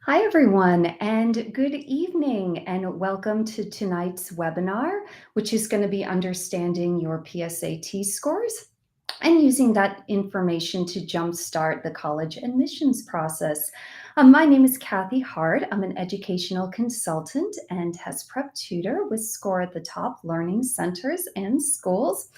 Hi, everyone, and good evening, and welcome to tonight's webinar, which is going to be understanding your PSAT scores and using that information to jumpstart the college admissions process. My name is Kathy Hart. I'm an educational consultant and test prep tutor with Score at the Top Learning Centers and Schools.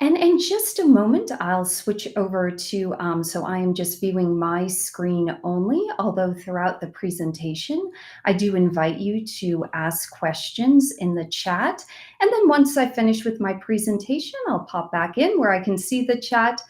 And in just a moment, I'll switch over to, so I am just viewing my screen only, although throughout the presentation, I do invite you to ask questions in the chat. And then once I finish with my presentation, I'll pop back in where I can see the chat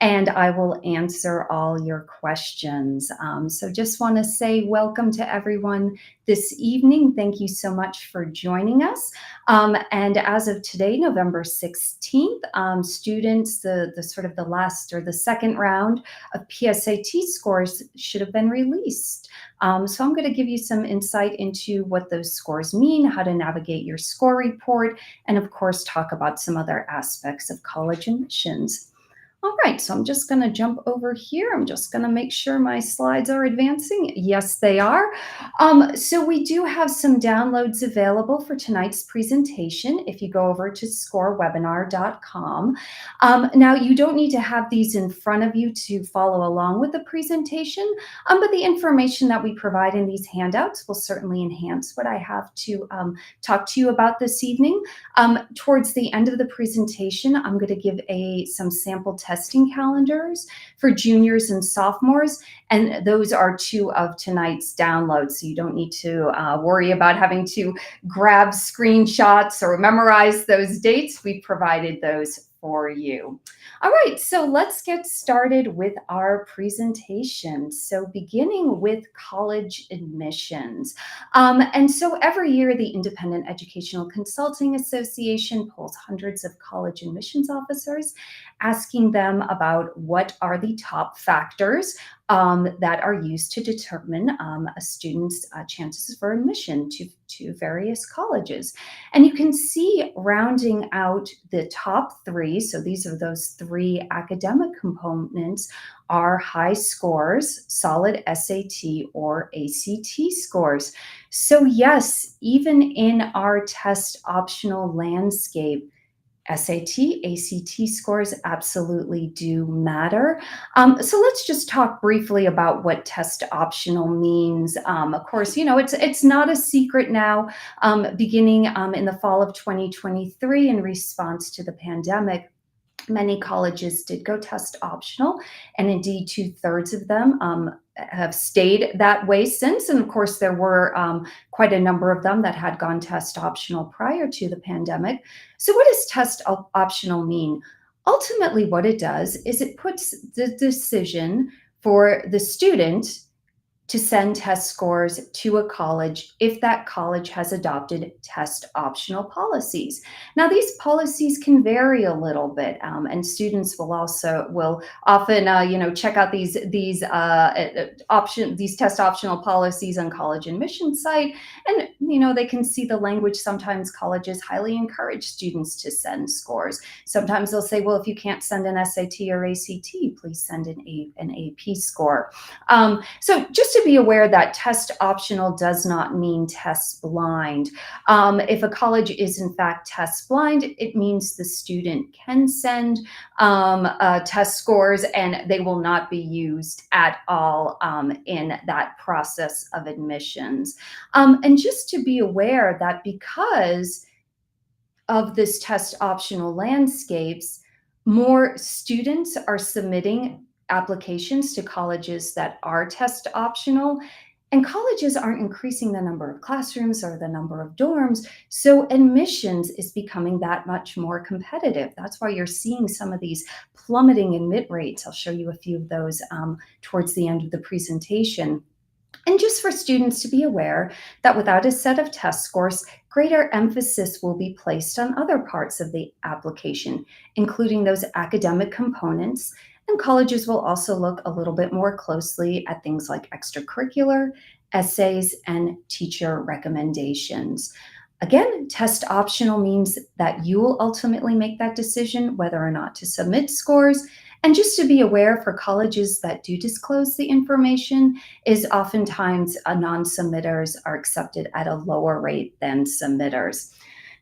and I will answer all your questions. So just want to say welcome to everyone this evening. Thank you so much for joining us. And as of today, November 16th, students, the sort of the last or the second round of PSAT scores should have been released. So I'm going to give you some insight into what those scores mean, how to navigate your score report, and of course, talk about some other aspects of college admissions. All right, so I'm just going to jump over here. I'm just going to make sure my slides are advancing. Yes, they are. So we do have some downloads available for tonight's presentation if you go over to scorewebinar.com. Now, you don't need to have these in front of you to follow along with the presentation, but the information that we provide in these handouts will certainly enhance what I have to talk to you about this evening. Towards the end of the presentation, I'm going to give some sample testing calendars for juniors and sophomores, and those are two of tonight's downloads, so you don't need to worry about having to grab screenshots or memorize those dates. We've provided those for you. All right, so let's get started with our presentation. So beginning with college admissions. And so every year, the Independent Educational Consulting Association polls hundreds of college admissions officers, asking them about what are the top factors that are used to determine a student's chances for admission to various colleges. And you can see rounding out the top three, so these are those three academic components, are high scores, solid SAT or ACT scores. So yes, even in our test optional landscape, SAT, ACT scores absolutely do matter. So let's just talk briefly about what test optional means. Of course, it's not a secret now. Beginning in the fall of 2023, in response to the pandemic, many colleges did go test optional, and indeed 2/3 of them have stayed that way since. And of course, there were quite a number of them that had gone test optional prior to the pandemic. So what does test optional mean? Ultimately, what it does is it puts the decision for the student to send test scores to a college if that college has adopted test optional policies. Now, these policies can vary a little bit, and students will often check out these test optional policies on college admission site, and they can see the language. Sometimes colleges highly encourage students to send scores. Sometimes they'll say, well, if you can't send an SAT or ACT, please send an AP score. So just to be aware that test optional does not mean test blind. If a college is in fact test blind, it means the student can send test scores and they will not be used at all in that process of admissions. And just to be aware that because of this test optional landscapes, more students are submitting applications to colleges that are test optional, and colleges aren't increasing the number of classrooms or the number of dorms, so admissions is becoming that much more competitive. That's why you're seeing some of these plummeting admit rates. I'll show you a few of those towards the end of the presentation. And just for students to be aware that without a set of test scores, greater emphasis will be placed on other parts of the application, including those academic components. And colleges will also look a little bit more closely at things like extracurricular, essays, and teacher recommendations. Again, test optional means that you will ultimately make that decision whether or not to submit scores. And just to be aware, for colleges that do disclose the information, is oftentimes non-submitters are accepted at a lower rate than submitters.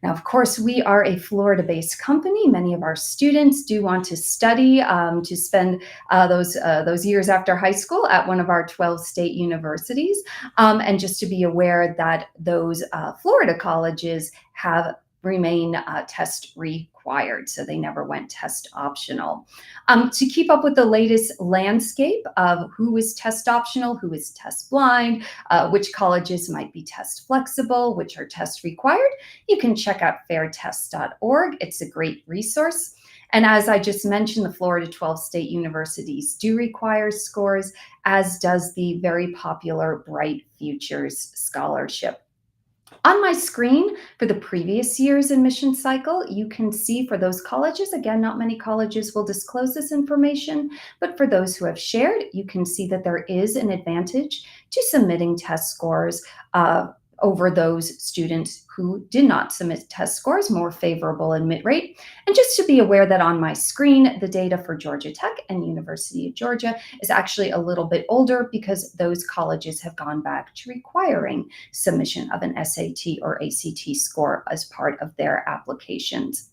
Now, of course, we are a Florida-based company. Many of our students do want to study, to spend those years after high school at one of our 12 state universities. And just to be aware that those Florida colleges have remain test required, so they never went test optional. To keep up with the latest landscape of who is test optional, who is test blind, which colleges might be test flexible, which are test required, you can check out fairtest.org. It's a great resource. And as I just mentioned, the Florida 12 state universities do require scores, as does the very popular Bright Futures Scholarship. On my screen for the previous year's admission cycle, you can see for those colleges, again, not many colleges will disclose this information, but for those who have shared, you can see that there is an advantage to submitting test scores over those students who did not submit test scores, more favorable admit rate. And just to be aware that on my screen, the data for Georgia Tech and University of Georgia is actually a little bit older because those colleges have gone back to requiring submission of an SAT or ACT score as part of their applications.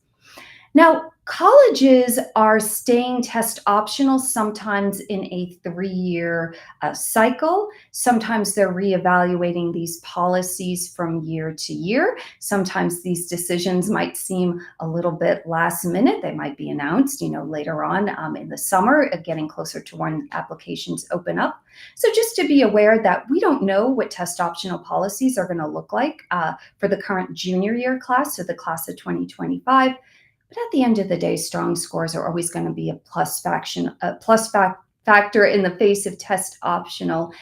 Now, colleges are staying test optional sometimes in a 3-year cycle. Sometimes they're reevaluating these policies from year to year. Sometimes these decisions might seem a little bit last minute. They might be announced, later on in the summer, getting closer to when applications open up. So just to be aware that we don't know what test optional policies are going to look like for the current junior year class, so the class of 2025. But at the end of the day, strong scores are always going to be a factor in the face of test optional,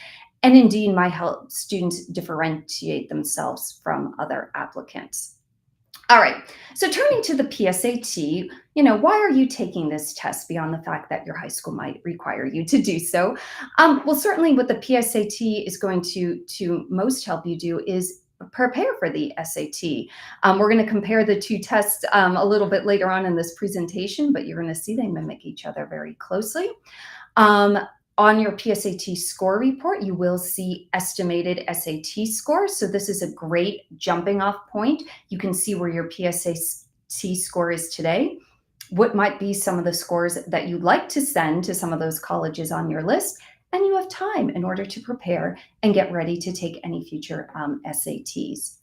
and indeed might help students differentiate themselves from other applicants. All right, so turning to the PSAT, why are you taking this test beyond the fact that your high school might require you to do so? Well, certainly what the PSAT is going to most help you do is prepare for the SAT. We're going to compare the two tests a little bit later on in this presentation, but you're going to see they mimic each other very closely. On your PSAT score report, you will see estimated SAT scores. So this is a great jumping off point. You can see where your PSAT score is today. What might be some of the scores that you'd like to send to some of those colleges on your list, and you have time in order to prepare and get ready to take any future SATs.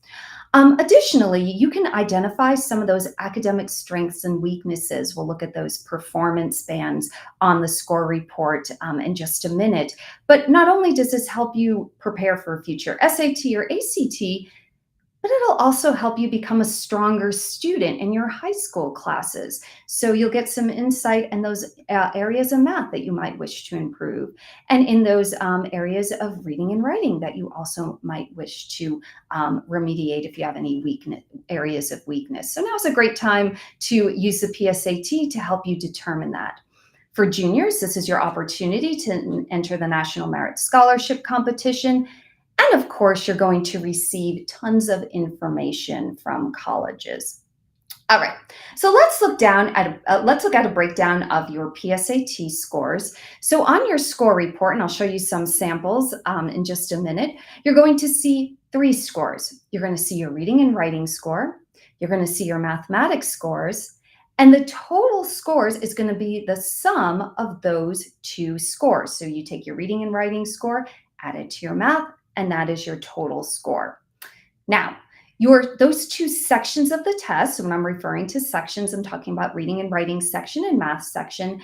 Additionally, you can identify some of those academic strengths and weaknesses. We'll look at those performance bands on the score report in just a minute. But not only does this help you prepare for a future SAT or ACT, but it'll also help you become a stronger student in your high school classes. So you'll get some insight in those areas of math that you might wish to improve, and in those areas of reading and writing that you also might wish to remediate if you have any areas of weakness. So now's a great time to use the PSAT to help you determine that. For juniors, this is your opportunity to enter the National Merit Scholarship Competition. And of course, you're going to receive tons of information from colleges. All right, so let's look at a breakdown of your PSAT scores. So on your score report, and I'll show you some samples in just a minute, you're going to see 3 scores. You're going to see your reading and writing score. You're going to see your mathematics scores. And the total scores is going to be the sum of those 2 scores. So you take your reading and writing score, add it to your math, and that is your total score. Now, those 2 sections of the test, so when I'm referring to sections, I'm talking about reading and writing section and math section,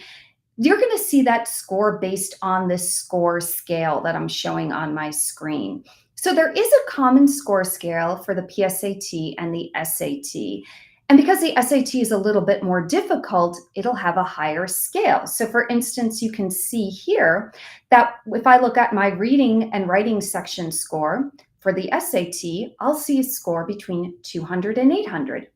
you're going to see that score based on this score scale that I'm showing on my screen. So there is a common score scale for the PSAT and the SAT. And because the SAT is a little bit more difficult, it'll have a higher scale. So for instance, you can see here that if I look at my reading and writing section score for the SAT, I'll see a score between 200 and 800.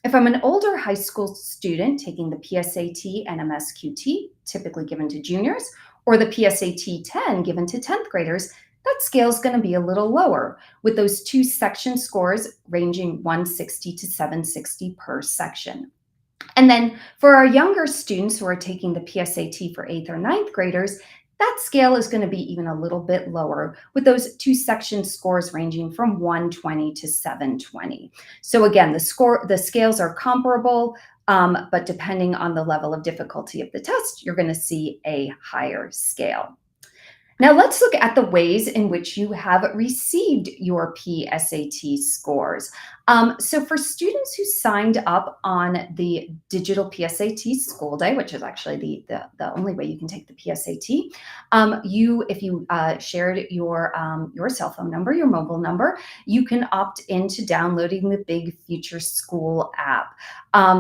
If I'm an older high school student taking the PSAT and MSQT, typically given to juniors, or the PSAT 10 given to 10th graders, that scale is going to be a little lower, with those two section scores ranging 160 to 760 per section. And then for our younger students who are taking the PSAT for 8th or ninth graders, that scale is going to be even a little bit lower, with those two section scores ranging from 120 to 720. So again, the scales are comparable, but depending on the level of difficulty of the test, you're going to see a higher scale. Now let's look at the ways in which you have received your PSAT scores. So for students who signed up on the digital PSAT school day, which is actually the only way you can take the PSAT, if you shared your cell phone number, your mobile number, you can opt into downloading the Big Future School app.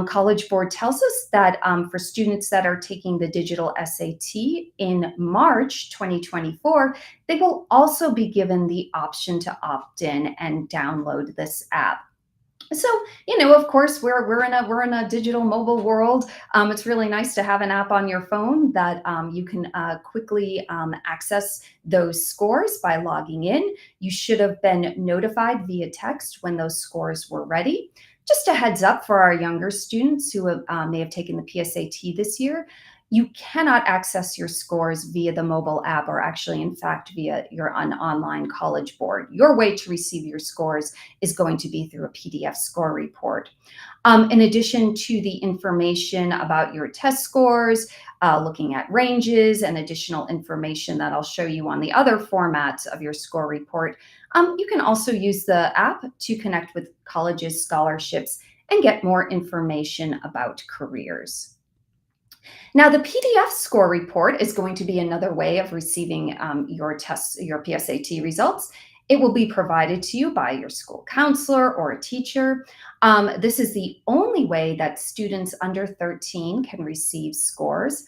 College Board tells us that for students that are taking the digital SAT in March 2024, they will also be given the option to opt in and download this app. So, of course, we're in a digital mobile world. It's really nice to have an app on your phone that you can quickly access those scores by logging in. You should have been notified via text when those scores were ready. Just a heads up for our younger students who may have taken the PSAT this year, you cannot access your scores via the mobile app, or actually, in fact, via your online College Board. Your way to receive your scores is going to be through a PDF score report. In addition to the information about your test scores, looking at ranges and additional information that I'll show you on the other formats of your score report, you can also use the app to connect with colleges, scholarships, and get more information about careers. Now, the PDF score report is going to be another way of receiving your PSAT results. It will be provided to you by your school counselor or a teacher. This is the only way that students under 13 can receive scores.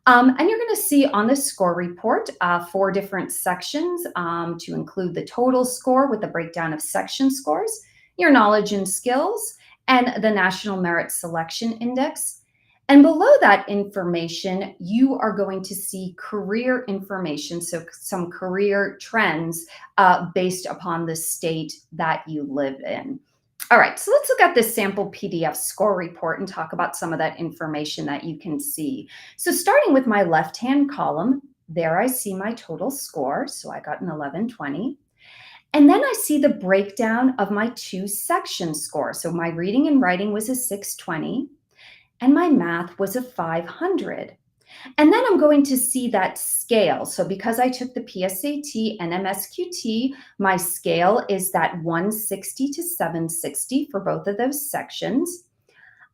And you're going to see on this score report 4 different sections to include the total score with the breakdown of section scores, your knowledge and skills, and the National Merit Selection Index. And below that information, you are going to see career information, so some career trends based upon the state that you live in. All right, so let's look at this sample PDF score report and talk about some of that information that you can see. So starting with my left-hand column, there I see my total score. So I got an 1120. And then I see the breakdown of my 2 section scores. So my reading and writing was a 620. And my math was a 500. And then I'm going to see that scale. So because I took the PSAT and MSQT, my scale is that 160 to 760 for both of those sections.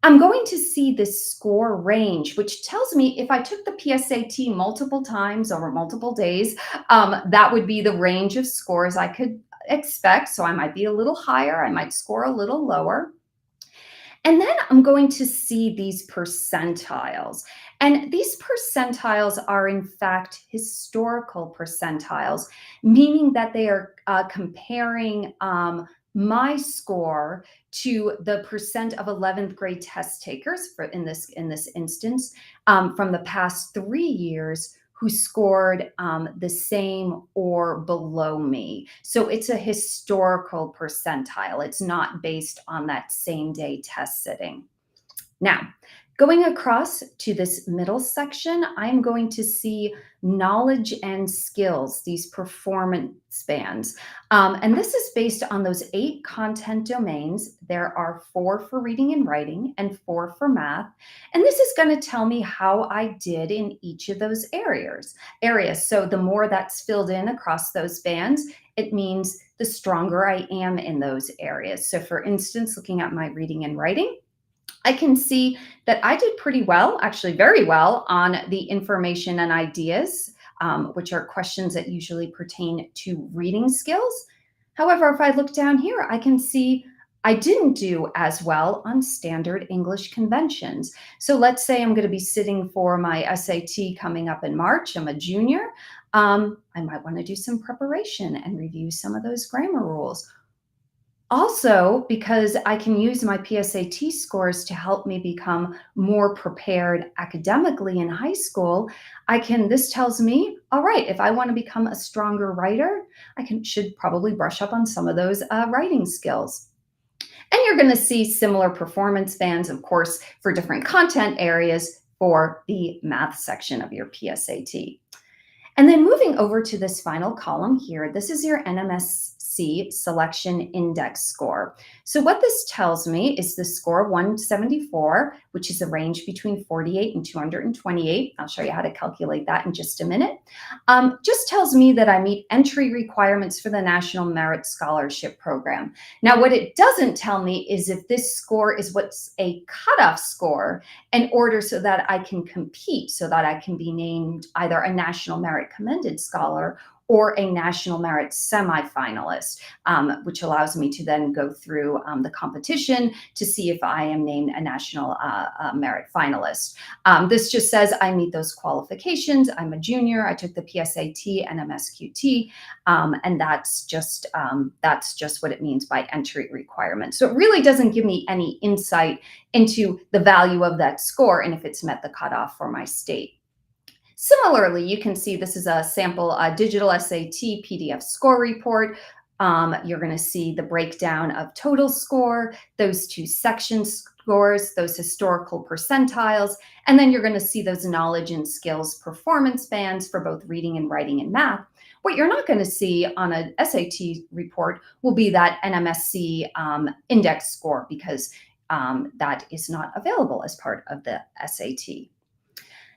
I'm going to see this score range, which tells me if I took the PSAT multiple times over multiple days, that would be the range of scores I could expect. So I might be a little higher, I might score a little lower. And then I'm going to see these percentiles. And these percentiles are, in fact, historical percentiles, meaning that they are comparing my score to the percent of 11th grade test takers in this instance from the past 3 years who scored the same or below me. So it's a historical percentile. It's not based on that same day test sitting. Now, going across to this middle section, I'm going to see knowledge and skills, these performance bands. And this is based on those 8 content domains. There are 4 for reading and writing and 4 for math. And this is going to tell me how I did in each of those areas. So the more that's filled in across those bands, it means the stronger I am in those areas. So for instance, looking at my reading and writing, I can see that I did pretty well, actually very well, on the information and ideas, which are questions that usually pertain to reading skills. However, if I look down here, I can see I didn't do as well on standard English conventions. So let's say I'm going to be sitting for my SAT coming up in March. I'm a junior. I might want to do some preparation and review some of those grammar rules. Also, because I can use my PSAT scores to help me become more prepared academically in high school, this tells me, all right, if I want to become a stronger writer, should probably brush up on some of those writing skills. And you're going to see similar performance bands, of course, for different content areas for the math section of your PSAT. And then moving over to this final column here, this is your NMSC selection index score. So what this tells me is the score 174, which is a range between 48 and 228. I'll show you how to calculate that in just a minute. Just tells me that I meet entry requirements for the National Merit Scholarship Program. Now, what it doesn't tell me is if this score is what's a cutoff score in order so that I can compete, so that I can be named either a National Merit Commended Scholar or a National Merit semifinalist, which allows me to then go through the competition to see if I am named a National Merit finalist. This just says I meet those qualifications. I'm a junior. I took the PSAT and MSQT, and that's just what it means by entry requirement. So it really doesn't give me any insight into the value of that score and if it's met the cutoff for my state. Similarly, you can see this is a sample digital SAT PDF score report. You're going to see the breakdown of total score, those two section scores, those historical percentiles, and then you're going to see those knowledge and skills performance bands for both reading and writing and math. What you're not going to see on a SAT report will be that NMSC index score because that is not available as part of the SAT.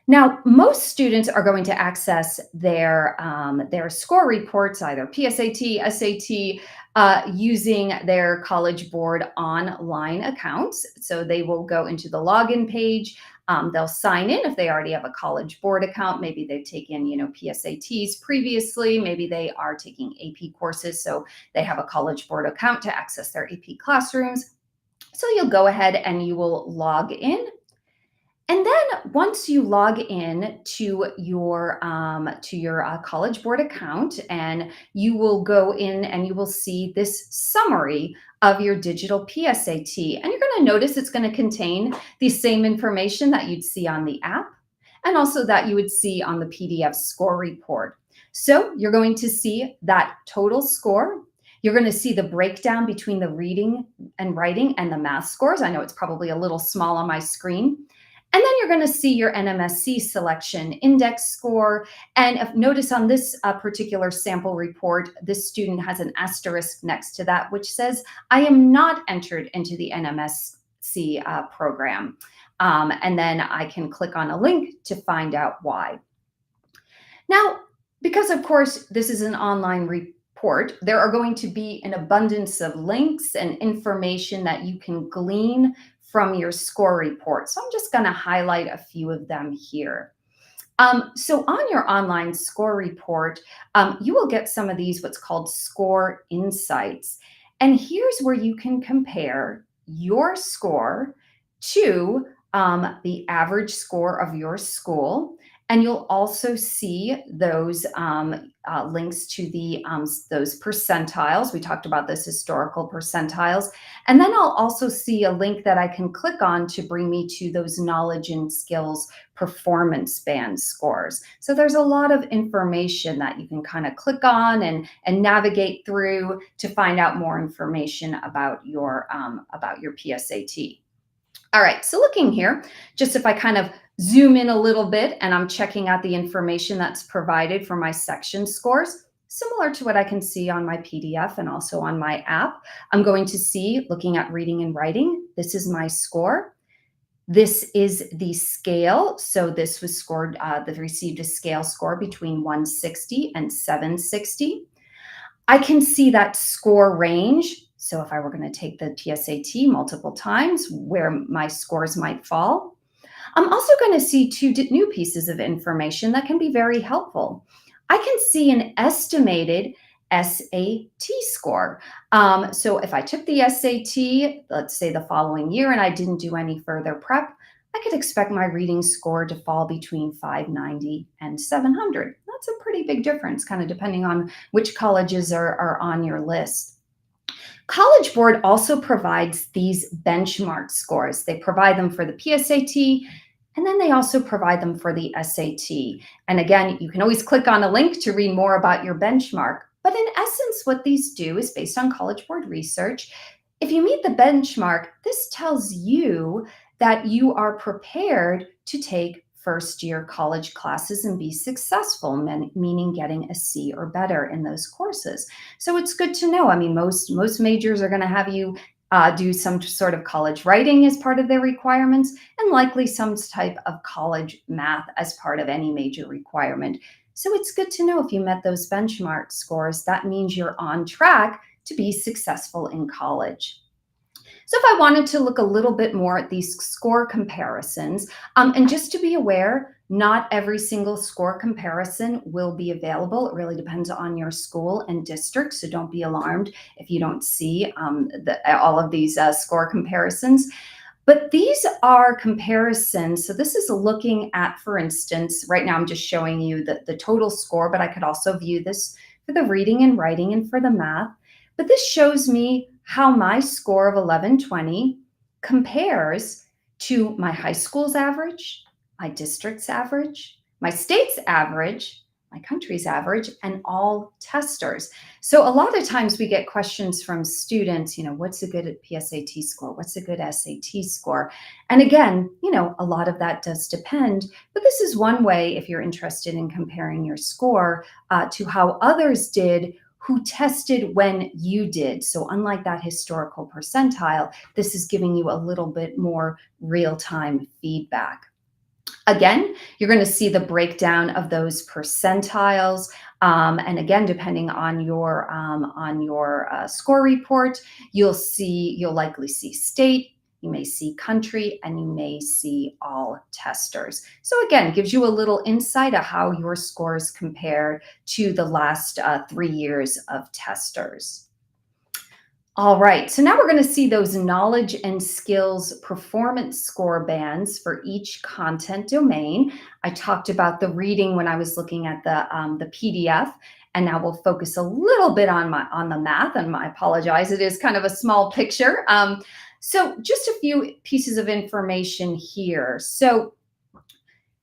Now, most students are going to access their score reports, either PSAT, SAT, using their College Board online accounts. So they will go into the login page. They'll sign in if they already have a College Board account. Maybe they've taken, PSATs previously. Maybe they are taking AP courses, so they have a College Board account to access their AP classrooms. So you'll go ahead and you will log in. And then once you log in to your College Board account, and you will go in and you will see this summary of your digital PSAT. And you're going to notice it's going to contain the same information that you'd see on the app and also that you would see on the PDF score report. So you're going to see that total score. You're going to see the breakdown between the reading and writing and the math scores. I know it's probably a little small on my screen. And then you're going to see your NMSC selection index score. And notice on this particular sample report, this student has an asterisk next to that, which says, I am not entered into the NMSC program. And then I can click on a link to find out why. Now, because of course, this is an online report, there are going to be an abundance of links and information that you can glean from your score report. So I'm just going to highlight a few of them here. So on your online score report, you will get some of these what's called score insights. And here's where you can compare your score to the average score of your school. And you'll also see those links to those percentiles. We talked about those historical percentiles. And then I'll also see a link that I can click on to bring me to those knowledge and skills performance band scores. So there's a lot of information that you can kind of click on and navigate through to find out more information about your PSAT. All right, so looking here, just if I kind of zoom in a little bit and I'm checking out the information that's provided for my section scores, similar to what I can see on my PDF and also on my app, I'm going to see, looking at reading and writing, this is my score. This is the scale. So this was scored, received a scale score between 160 and 760. I can see that score range. So if I were going to take the PSAT multiple times, where my scores might fall. I'm also going to see two new pieces of information that can be very helpful. I can see an estimated SAT score. So if I took the SAT, let's say the following year, and I didn't do any further prep, I could expect my reading score to fall between 590 and 700. That's a pretty big difference, kind of depending on which colleges are on your list. College Board also provides these benchmark scores. They provide them for the PSAT, and then they also provide them for the SAT. And again, you can always click on a link to read more about your benchmark. But in essence, what these do is based on College Board research. If you meet the benchmark, this tells you that you are prepared to take first-year college classes and be successful, meaning getting a C or better in those courses. So it's good to know. I mean, most majors are going to have you do some sort of college writing as part of their requirements, and likely some type of college math as part of any major requirement. So it's good to know if you met those benchmark scores, that means you're on track to be successful in college. So if I wanted to look a little bit more at these score comparisons, and just to be aware, not every single score comparison will be available. It really depends on your school and district, so don't be alarmed if you don't see all of these score comparisons. But these are comparisons. So this is looking at, for instance, right now I'm just showing you the total score, but I could also view this for the reading and writing and for the math. But this shows me how my score of 1120 compares to my high school's average, my district's average, my state's average, my country's average, and all testers. So a lot of times we get questions from students, what's a good PSAT score? What's a good SAT score? And again, a lot of that does depend, but this is one way if you're interested in comparing your score to how others did who tested when you did. So unlike that historical percentile, this is giving you a little bit more real-time feedback. Again, you're going to see the breakdown of those percentiles. And again, depending on your score report, you'll likely see state, you may see country, and you may see all testers. So again, it gives you a little insight of how your scores compare to the last 3 years of testers. All right, so now we're going to see those knowledge and skills performance score bands for each content domain. I talked about the reading when I was looking at the PDF, and now we'll focus a little bit on the math. And I apologize, it is kind of a small picture. So just a few pieces of information here. So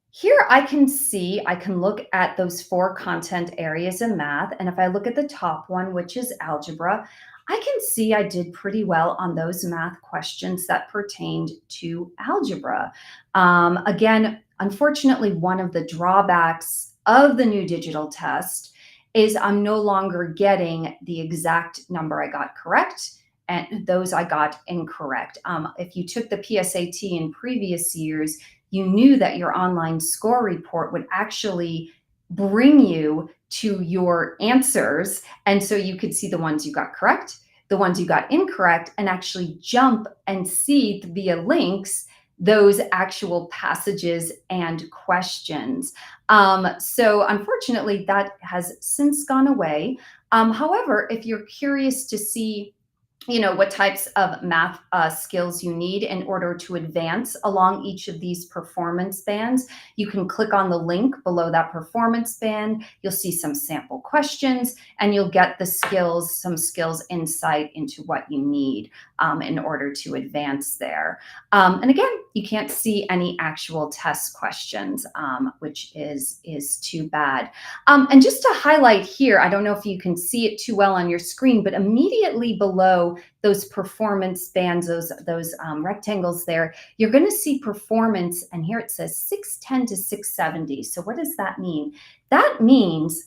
here I can look at those 4 content areas in math. And if I look at the top one, which is algebra, I can see I did pretty well on those math questions that pertained to algebra. Again, unfortunately, one of the drawbacks of the new digital test is I'm no longer getting the exact number I got correct and those I got incorrect. If you took the PSAT in previous years, you knew that your online score report would actually bring you to your answers. And so you could see the ones you got correct, the ones you got incorrect, and actually jump and see via links those actual passages and questions. So unfortunately, that has since gone away. However, if you're curious to see what types of math skills you need in order to advance along each of these performance bands, you can click on the link below that performance band. You'll see some sample questions, and you'll get some skills insight into what you need in order to advance there. And again, you can't see any actual test questions, which is too bad. And just to highlight here, I don't know if you can see it too well on your screen, but immediately below those performance bands, those rectangles there, you're going to see performance, and here it says 610 to 670. So what does that mean? That means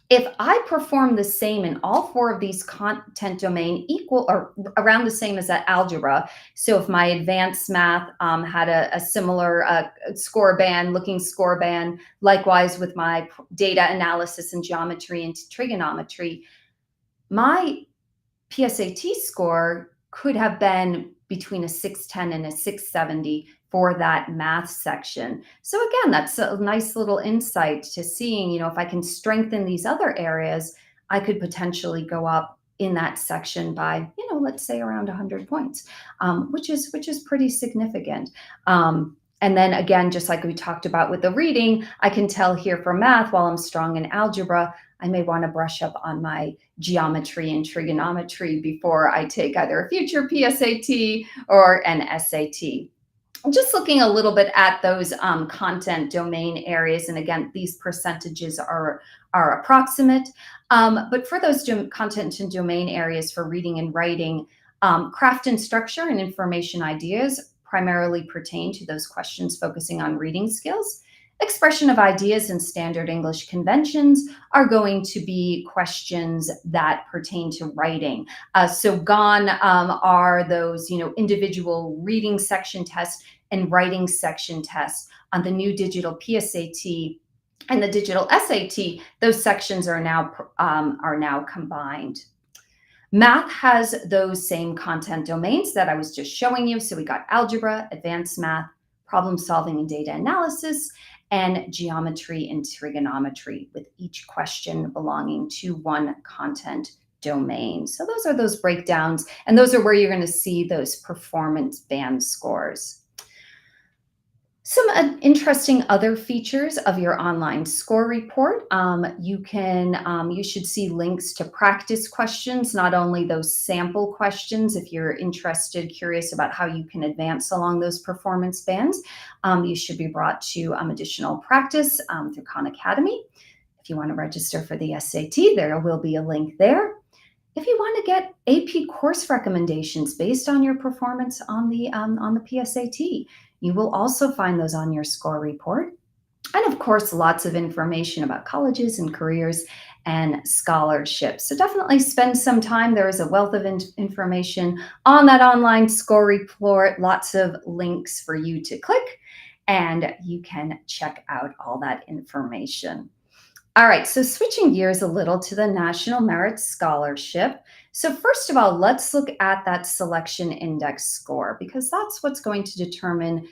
if I perform the same in all 4 of these content domain, equal or around the same as that algebra, so if my advanced math had a similar score band, likewise with my data analysis and geometry and trigonometry, my PSAT score could have been between a 610 and a 670 for that math section. So again, that's a nice little insight to seeing, if I can strengthen these other areas, I could potentially go up in that section by, let's say around 100 points, which is pretty significant. And then again, just like we talked about with the reading, I can tell here for math, while I'm strong in algebra, I may want to brush up on my geometry and trigonometry before I take either a future PSAT or an SAT. Just looking a little bit at those content domain areas, and again, these percentages are approximate, but for those content and domain areas for reading and writing, craft and structure and information ideas primarily pertain to those questions focusing on reading skills. Expression of ideas and standard English conventions are going to be questions that pertain to writing. So gone are those, individual reading section tests and writing section tests. On the new digital PSAT and the digital SAT, those sections are now combined. Math has those same content domains that I was just showing you. So we got algebra, advanced math, problem solving and data analysis, and geometry and trigonometry, with each question belonging to one content domain. So those are those breakdowns, and those are where you're going to see those performance band scores. Some interesting other features of your online score report. You should see links to practice questions, not only those sample questions. If you're interested, curious about how you can advance along those performance bands, you should be brought to additional practice through Khan Academy. If you want to register for the SAT, there will be a link there. If you want to get AP course recommendations based on your performance on the PSAT, you will also find those on your score report. And of course, lots of information about colleges and careers and scholarships. So definitely spend some time. There is a wealth of information on that online score report, lots of links for you to click, and you can check out all that information. All right, so switching gears a little to the National Merit Scholarship. So first of all, let's look at that selection index score, because that's what's going to determine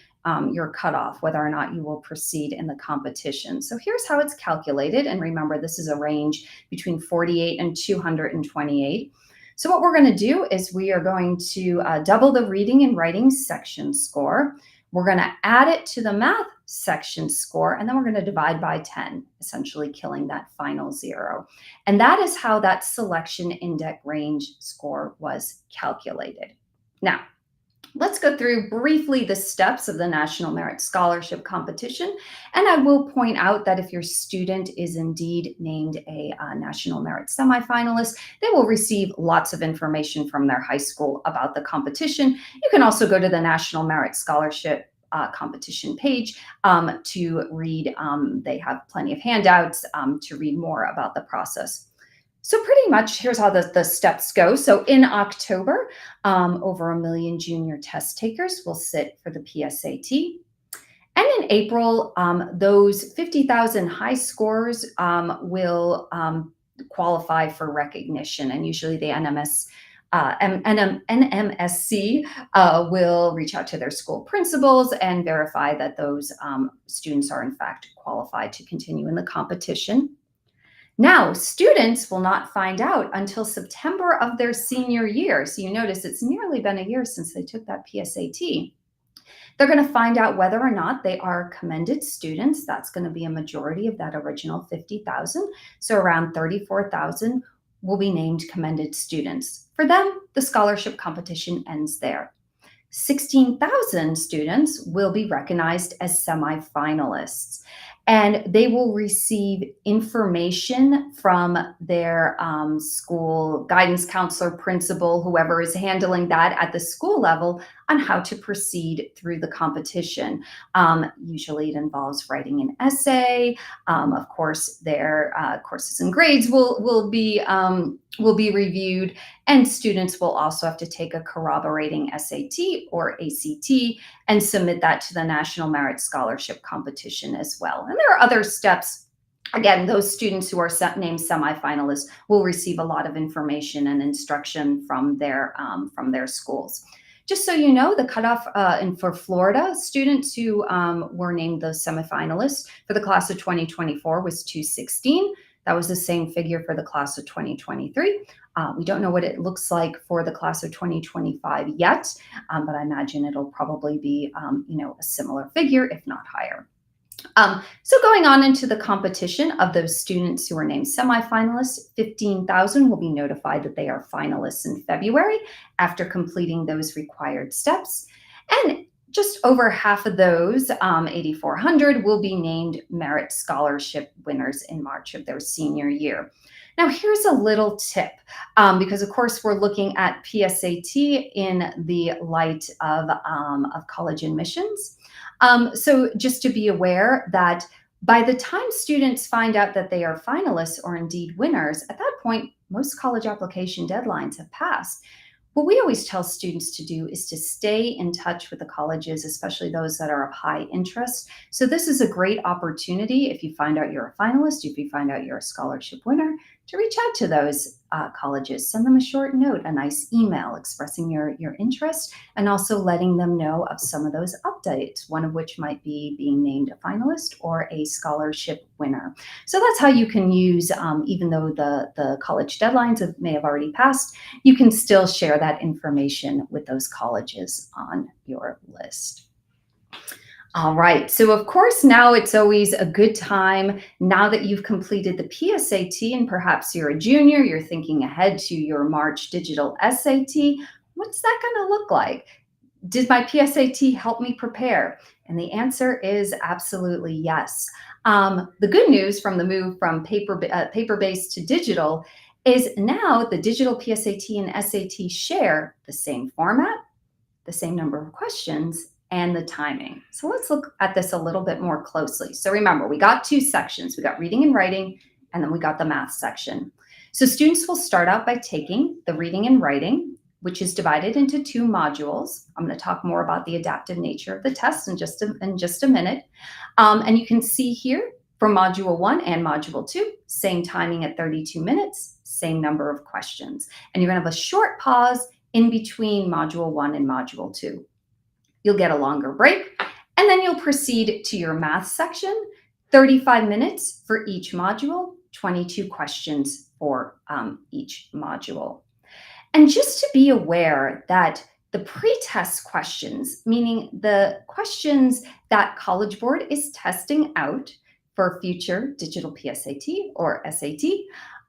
your cutoff, whether or not you will proceed in the competition. So here's how it's calculated. And remember, this is a range between 48 and 228. So what we're going to do is we are going to double the reading and writing section score. We're going to add it to the math section score, and then we're going to divide by 10, essentially killing that final 0. And that is how that selection index range score was calculated. Now, let's go through briefly the steps of the National Merit Scholarship competition. And I will point out that if your student is indeed named a National Merit semifinalist, they will receive lots of information from their high school about the competition. You can also go to the National Merit Scholarship competition page to read. They have plenty of handouts to read more about the process. So pretty much here's how the steps go. So in October, over 1 million junior test takers will sit for the PSAT. And in April, those 50,000 high scores will qualify for recognition. And usually the NMSC will reach out to their school principals and verify that those students are in fact qualified to continue in the competition. Now, students will not find out until September of their senior year. So you notice it's nearly been a year since they took that PSAT. They're going to find out whether or not they are commended students. That's going to be a majority of that original 50,000. So around 34,000 will be named commended students. For them, the scholarship competition ends there. 16,000 students will be recognized as semifinalists, and they will receive information from their school guidance counselor, principal, whoever is handling that at the school level, on how to proceed through the competition. Usually it involves writing an essay. Of course, their courses and grades will be reviewed, and students will also have to take a corroborating SAT or ACT and submit that to the National Merit Scholarship competition as well. And there are other steps. Again, those students who are named semifinalists will receive a lot of information and instruction from their schools. Just so you know, the cutoff for Florida students who were named those semifinalists for the class of 2024 was 216. That was the same figure for the class of 2023. We don't know what it looks like for the class of 2025 yet, but I imagine it'll probably be, a similar figure, if not higher. So going on into the competition, of those students who are named semifinalists, 15,000 will be notified that they are finalists in February after completing those required steps. And just over half of those, 8,400, will be named merit scholarship winners in March of their senior year. Now, here's a little tip, because of course we're looking at PSAT in the light of college admissions. So just to be aware that by the time students find out that they are finalists or indeed winners, at that point, most college application deadlines have passed. What we always tell students to do is to stay in touch with the colleges, especially those that are of high interest. So this is a great opportunity if you find out you're a finalist, if you find out you're a scholarship winner, to reach out to those colleges. Send them a short note, a nice email expressing your interest, and also letting them know of some of those updates, one of which might be being named a finalist or a scholarship winner. So that's how you can use, even though the college deadlines may have already passed, you can still share that information with those colleges on your list. All right, so of course, now it's always a good time, now that you've completed the PSAT and perhaps you're a junior, you're thinking ahead to your March digital SAT. What's that going to look like? Did my PSAT help me prepare? And the answer is absolutely yes. The good news from the move from paper-based to digital is now the digital PSAT and SAT share the same format, the same number of questions, and the timing. So let's look at this a little bit more closely. So remember, we got two sections. We got reading and writing, and then we got the math section. So students will start out by taking the reading and writing, which is divided into two modules. I'm going to talk more about the adaptive nature of the test in just a minute. And you can see here for module 1 and module 2, same timing at 32 minutes, same number of questions. And you're going to have a short pause in between module 1 and module 2. You'll get a longer break, and then you'll proceed to your math section, 35 minutes for each module, 22 questions for each module. And just to be aware that the pre-test questions, meaning the questions that College Board is testing out for future digital PSAT or SAT,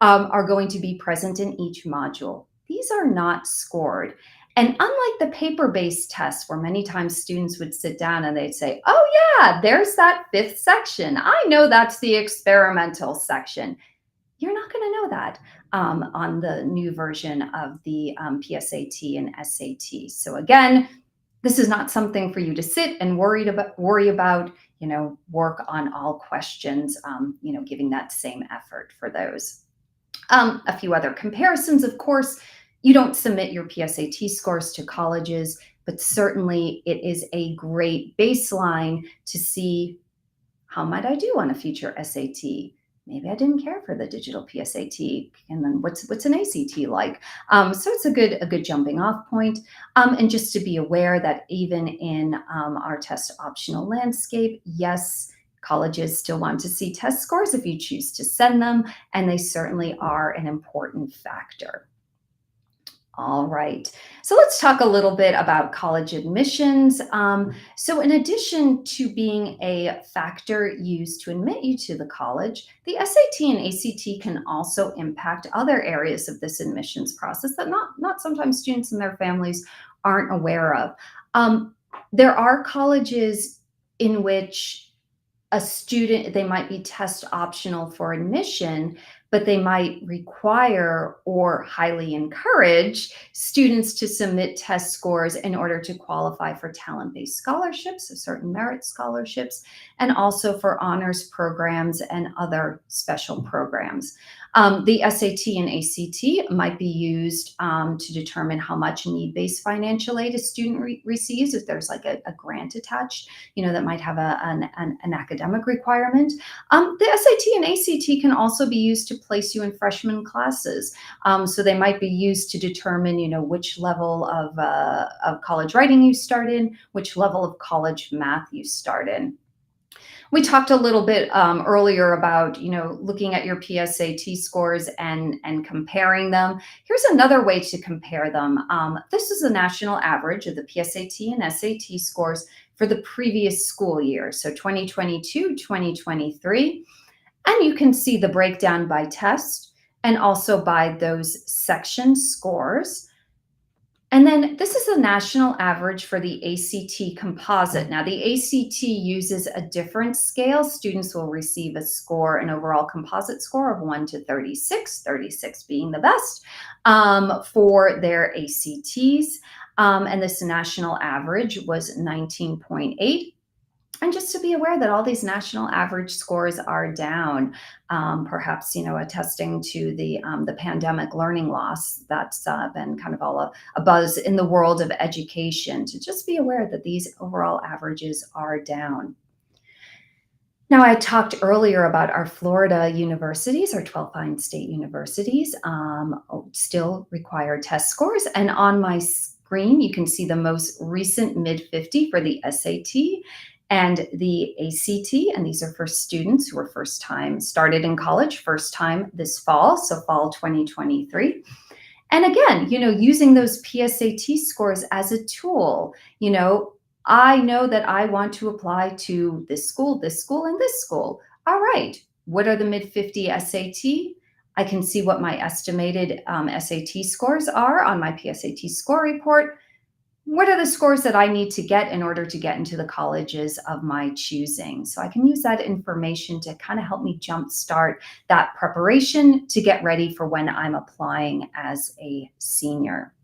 are going to be present in each module. These are not scored. And unlike the paper-based tests, where many times students would sit down and they'd say, oh yeah, there's that 5th section. I know that's the experimental section. You're not going to know that on the new version of the PSAT and SAT. So again, this is not something for you to sit and worry about, work on all questions, giving that same effort for those. A few other comparisons, of course. You don't submit your PSAT scores to colleges, but certainly it is a great baseline to see, how might I do on a future SAT? Maybe I didn't care for the digital PSAT, and then what's an ACT like? So it's a good jumping off point. And just to be aware that even in our test optional landscape, yes, colleges still want to see test scores if you choose to send them, and they certainly are an important factor. All right, so let's talk a little bit about college admissions. So in addition to being a factor used to admit you to the college, the SAT and ACT can also impact other areas of this admissions process that not sometimes students and their families aren't aware of. There are colleges in which a student, they might be test optional for admission, but they might require or highly encourage students to submit test scores in order to qualify for talent-based scholarships, so certain merit scholarships, and also for honors programs and other special programs. The SAT and ACT might be used to determine how much need-based financial aid a student receives, if there's like a grant attached, that might have an academic requirement. The SAT and ACT can also be used to place you in freshman classes. So they might be used to determine, which level of college writing you start in, which level of college math you start in. We talked a little bit earlier about, looking at your PSAT scores and comparing them. Here's another way to compare them. This is a national average of the PSAT and SAT scores for the previous school year, so 2022, 2023. And you can see the breakdown by test and also by those section scores. And then this is the national average for the ACT composite. Now, the ACT uses a different scale. Students will receive a score, an overall composite score of 1 to 36, 36 being the best for their ACTs. And this national average was 19.8. And just to be aware that all these national average scores are down, perhaps attesting to the pandemic learning loss that's been kind of all a buzz in the world of education. To just be aware that these overall averages are down. Now, I talked earlier about our Florida universities, our 12 fine state universities, still require test scores. And on my screen, you can see the most recent mid 50 for the SAT and the ACT. And these are for students who are first time started in college, first time this fall, so fall 2023. And again, using those PSAT scores as a tool, I know that I want to apply to this school, and this school. All right, what are the mid 50 SAT? I can see what my estimated SAT scores are on my PSAT score report. What are the scores that I need to get in order to get into the colleges of my choosing? So I can use that information to kind of help me jumpstart that preparation to get ready for when I'm applying as a senior.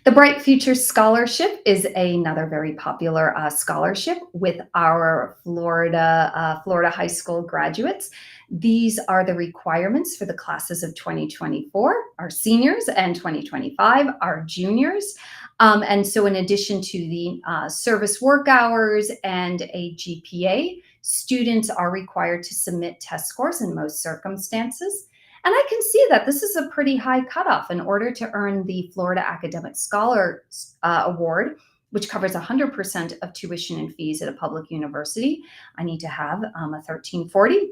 The Bright Futures Scholarship is another very popular scholarship with our Florida high school graduates. These are the requirements for the classes of 2024, our seniors, and 2025, our juniors. And so in addition to the service work hours and a GPA, students are required to submit test scores in most circumstances. And I can see that this is a pretty high cutoff. In order to earn the Florida Academic Scholar Award, which covers 100% of tuition and fees at a public university, I need to have a 1340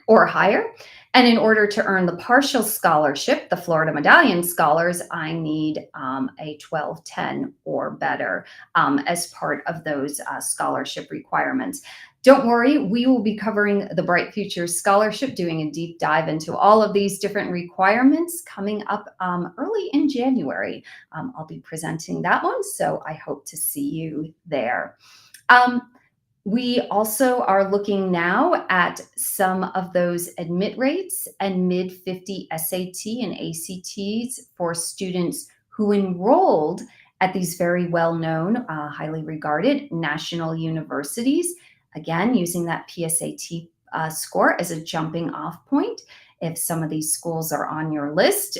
or higher. And in order to earn the partial scholarship, the Florida Medallion Scholars, I need a 1210 or better as part of those scholarship requirements. Don't worry, we will be covering the Bright Futures Scholarship, doing a deep dive into all of these different requirements coming up early in January. I'll be presenting that one, so I hope to see you there. We also are looking now at some of those admit rates and mid 50 SAT and ACTs for students who enrolled at these very well-known, highly regarded national universities. Again, using that PSAT score as a jumping off point. If some of these schools are on your list,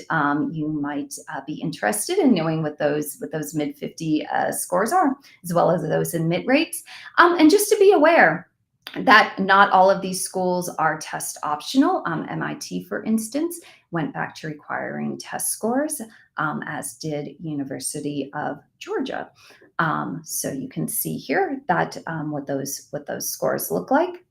you might be interested in knowing what those mid 50 scores are, as well as those admit rates. And just to be aware that not all of these schools are test optional. MIT, for instance, went back to requiring test scores, as did University of Georgia. So you can see here that what those scores look like.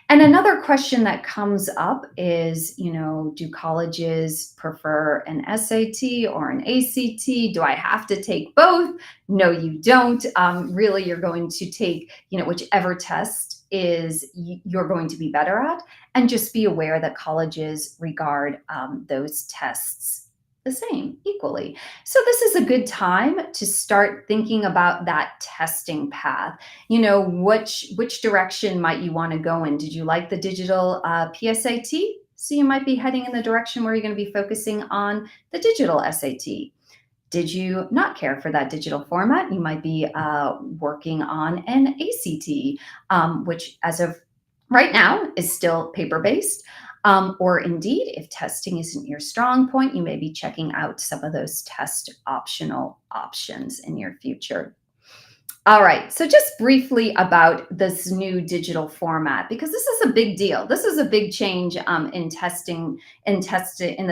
And another question that comes up is, do colleges prefer an SAT or an ACT? Do I have to take both? No, you don't. Really, you're going to take, whichever test you're going to be better at, and just be aware that colleges regard those tests the same equally. So this is a good time to start thinking about that testing path. Which direction might you want to go in? Did you like the digital PSAT? So you might be heading in the direction where you're going to be focusing on the digital SAT. Did you not care for that digital format? You might be working on an ACT, which as of right now is still paper-based. Or indeed, if testing isn't your strong point, you may be checking out some of those test optional options in your future. All right, so just briefly about this new digital format, because this is a big deal. This is a big change in the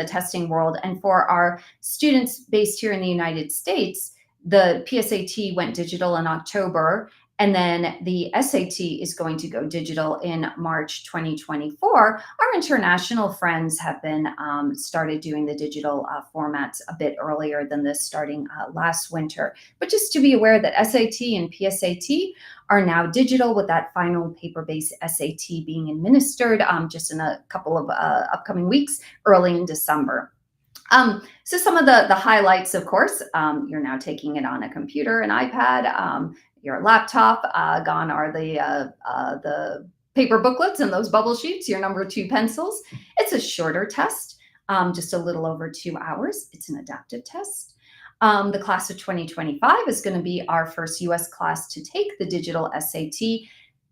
testing world. And for our students based here in the United States, the PSAT went digital in October, and then the SAT is going to go digital in March 2024. Our international friends have been started doing the digital formats a bit earlier than this, starting last winter. But just to be aware that SAT and PSAT are now digital, with that final paper-based SAT being administered just in a couple of upcoming weeks, early in December. So some of the highlights, of course, you're now taking it on a computer, an iPad, your laptop. Gone are the paper booklets and those bubble sheets, your number 2 pencils. It's a shorter test, just a little over 2 hours. It's an adaptive test. The class of 2025 is going to be our first US class to take the digital SAT.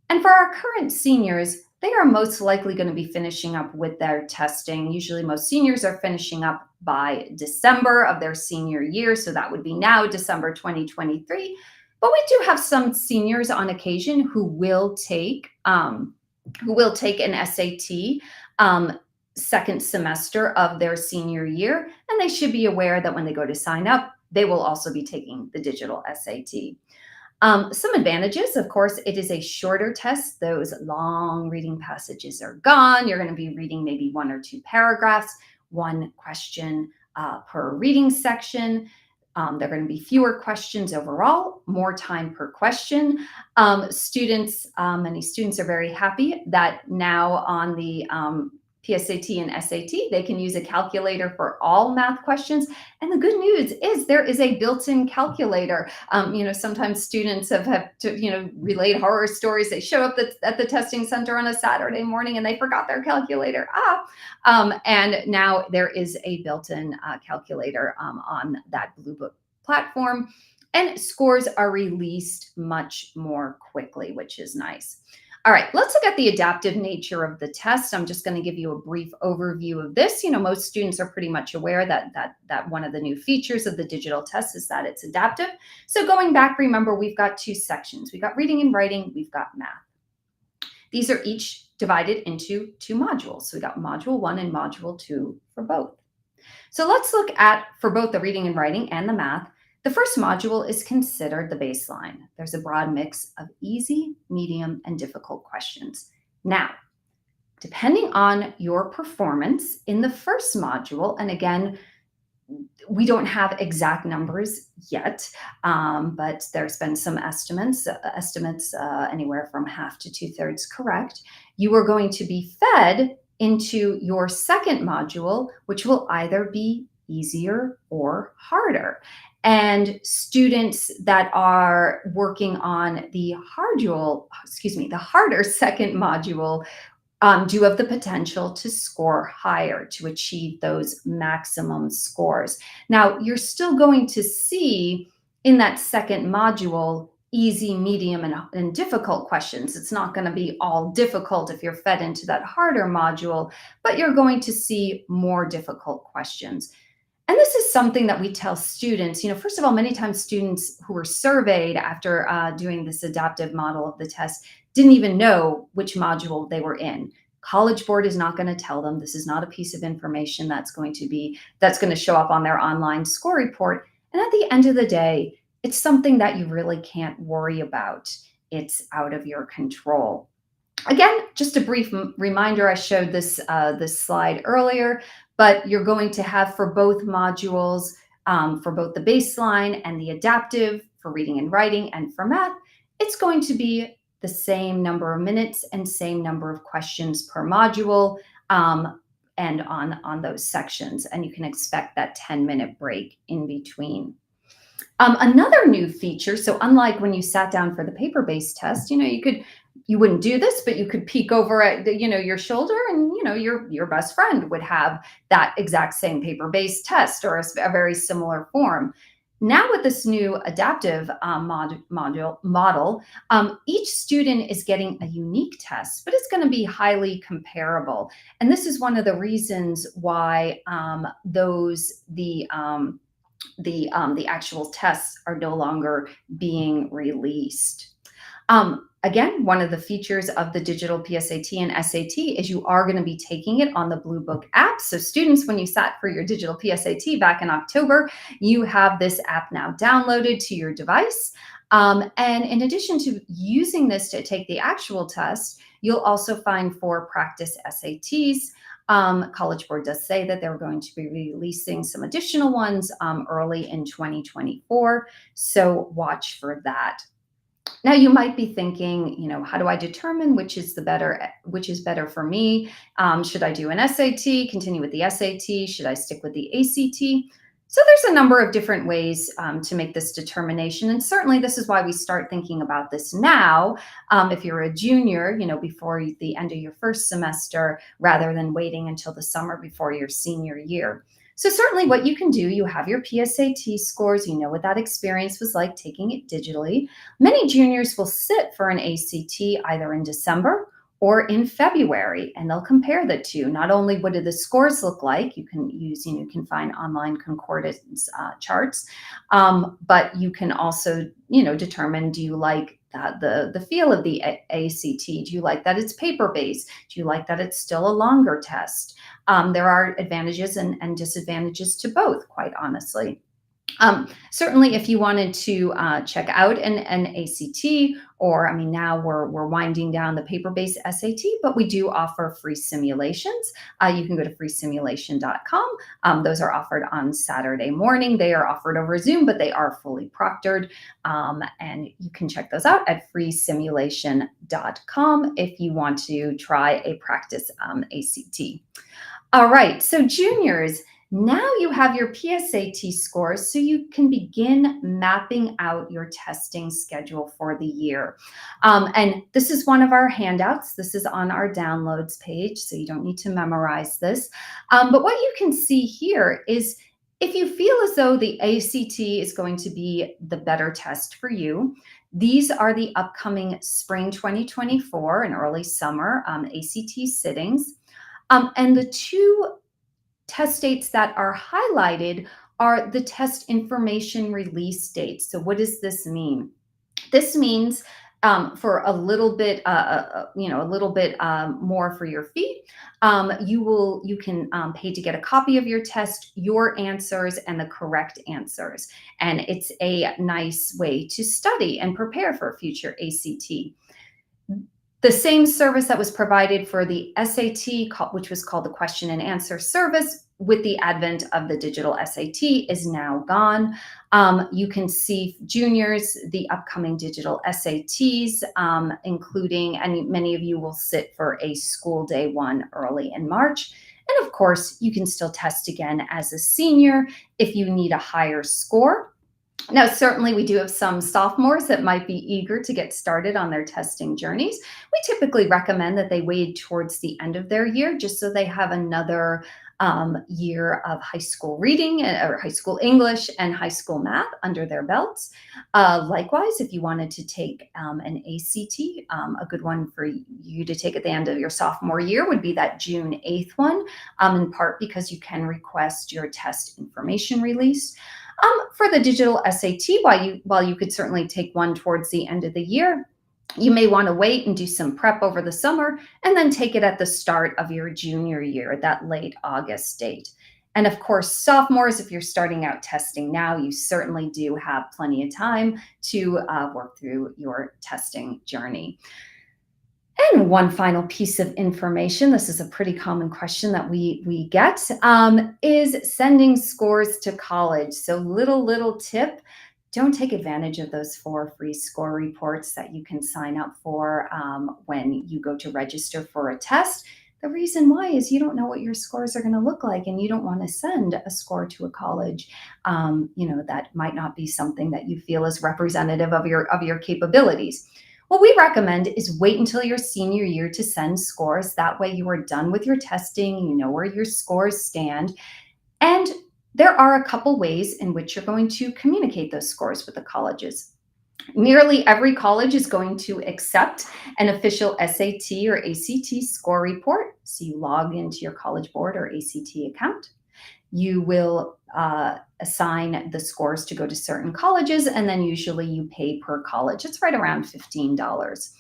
And for our current seniors, they are most likely going to be finishing up with their testing. Usually most seniors are finishing up by December of their senior year. So that would be now December 2023. But we do have some seniors on occasion who will take an SAT second semester of their senior year. And they should be aware that when they go to sign up, they will also be taking the digital SAT. Some advantages, of course, it is a shorter test. Those long reading passages are gone. You're going to be reading maybe 1 or 2 paragraphs, 1 question per reading section. There are going to be fewer questions overall, more time per question. Many students are very happy that now on the PSAT and SAT, they can use a calculator for all math questions. And the good news is there is a built-in calculator. Sometimes students have to, relate horror stories. They show up at the testing center on a Saturday morning and they forgot their calculator. And now there is a built-in calculator on that Blue Book platform. And scores are released much more quickly, which is nice. All right, let's look at the adaptive nature of the test. I'm just going to give you a brief overview of this. Most students are pretty much aware that one of the new features of the digital test is that it's adaptive. So going back, remember, we've got 2 sections. We've got reading and writing, we've got math. These are each divided into 2 modules. So we got module 1 and module 2 for both. So let's look at, for both the reading and writing and the math, the first module is considered the baseline. There's a broad mix of easy, medium, and difficult questions. Now, depending on your performance in the first module, and again, we don't have exact numbers yet, but there's been some estimates anywhere from half to 2/3 correct. You are going to be fed into your second module, which will either be easier or harder. And students that are working on the harder second module do have the potential to score higher, to achieve those maximum scores. Now, you're still going to see in that second module easy, medium, and difficult questions. It's not going to be all difficult if you're fed into that harder module, but you're going to see more difficult questions. And this is something that we tell students, first of all, many times students who were surveyed after doing this adaptive model of the test didn't even know which module they were in. College Board is not going to tell them. This is not a piece of information that's going to show up on their online score report. And at the end of the day, it's something that you really can't worry about. It's out of your control. Again, just a brief reminder, I showed this slide earlier, but you're going to have for both modules, for both the baseline and the adaptive, for reading and writing and for math, it's going to be the same number of minutes and same number of questions per module and on those sections. And you can expect that 10-minute break in between. Another new feature, so unlike when you sat down for the paper-based test, you wouldn't do this, but you could peek over at your shoulder, and your best friend would have that exact same paper-based test or a very similar form. Now with this new adaptive model, each student is getting a unique test, but it's going to be highly comparable. And this is one of the reasons why the actual tests are no longer being released. Again, one of the features of the digital PSAT and SAT is you are going to be taking it on the Blue Book app. So students, when you sat for your digital PSAT back in October, you have this app now downloaded to your device. And in addition to using this to take the actual test, you'll also find 4 practice SATs. College Board does say that they're going to be releasing some additional ones early in 2024. So watch for that. Now you might be thinking, how do I determine which is better for me? Should I do an SAT, continue with the SAT? Should I stick with the ACT? So there's a number of different ways to make this determination. And certainly this is why we start thinking about this now. If you're a junior, before the end of your first semester, rather than waiting until the summer before your senior year. So certainly what you can do, you have your PSAT scores, you know what that experience was like taking it digitally. Many juniors will sit for an ACT either in December or in February, and they'll compare the two. Not only what do the scores look like, you can use, you can find online concordance charts, but you can also, determine, do you like the feel of the ACT? Do you like that it's paper-based? Do you like that it's still a longer test? There are advantages and disadvantages to both, quite honestly. Certainly, if you wanted to check out an ACT, or now we're winding down the paper-based SAT, but we do offer free simulations. You can go to freesimulation.com. Those are offered on Saturday morning. They are offered over Zoom, but they are fully proctored. And you can check those out at freesimulation.com if you want to try a practice ACT. All right, so juniors, now you have your PSAT scores, so you can begin mapping out your testing schedule for the year. And this is one of our handouts. This is on our downloads page, so you don't need to memorize this. But what you can see here is, if you feel as though the ACT is going to be the better test for you, these are the upcoming spring 2024 and early summer ACT sittings. And the two test dates that are highlighted are the test information release dates. So what does this mean? This means for a little bit, more for your fee, you can pay to get a copy of your test, your answers, and the correct answers. And it's a nice way to study and prepare for a future ACT. The same service that was provided for the SAT, which was called the question and answer service, with the advent of the digital SAT, is now gone. You can see, juniors, the upcoming digital SATs, including, and many of you will sit for a school day one early in March. And of course, you can still test again as a senior if you need a higher score. Now, certainly we do have some sophomores that might be eager to get started on their testing journeys. We typically recommend that they wait towards the end of their year, just so they have another year of high school reading or high school English and high school math under their belts. Likewise, if you wanted to take an ACT, a good one for you to take at the end of your sophomore year would be that June 8th one, in part because you can request your test information release. For the digital SAT, while you could certainly take one towards the end of the year, you may want to wait and do some prep over the summer and then take it at the start of your junior year, that late August date. And of course, sophomores, if you're starting out testing now, you certainly do have plenty of time to work through your testing journey. And one final piece of information, this is a pretty common question that we get, is sending scores to college. So little tip, don't take advantage of those 4 free score reports that you can sign up for when you go to register for a test. The reason why is you don't know what your scores are going to look like, and you don't want to send a score to a college, that might not be something that you feel is representative of your capabilities. What we recommend is wait until your senior year to send scores. That way you are done with your testing, you know where your scores stand. And there are a couple ways in which you're going to communicate those scores with the colleges. Nearly every college is going to accept an official SAT or ACT score report. So you log into your College Board or ACT account. You will assign the scores to go to certain colleges, and then usually you pay per college. It's right around $15.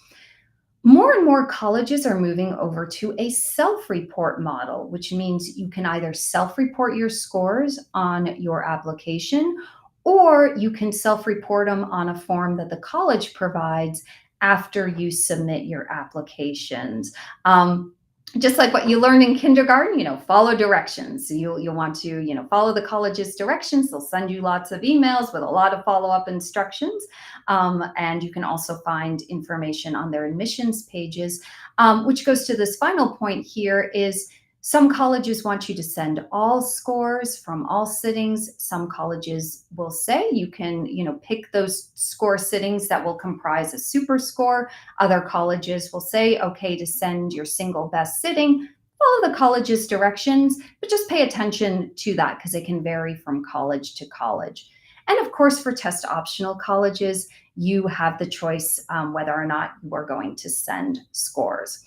More and more colleges are moving over to a self-report model, which means you can either self-report your scores on your application, or you can self-report them on a form that the college provides after you submit your applications. Just like what you learned in kindergarten, follow directions. You'll want to, follow the college's directions. They'll send you lots of emails with a lot of follow-up instructions. And you can also find information on their admissions pages, which goes to this final point here is some colleges want you to send all scores from all sittings. Some colleges will say you can, pick those score sittings that will comprise a super score. Other colleges will say, okay, to send your single best sitting, follow the college's directions, but just pay attention to that because it can vary from college to college. And of course, for test optional colleges, you have the choice whether or not you are going to send scores.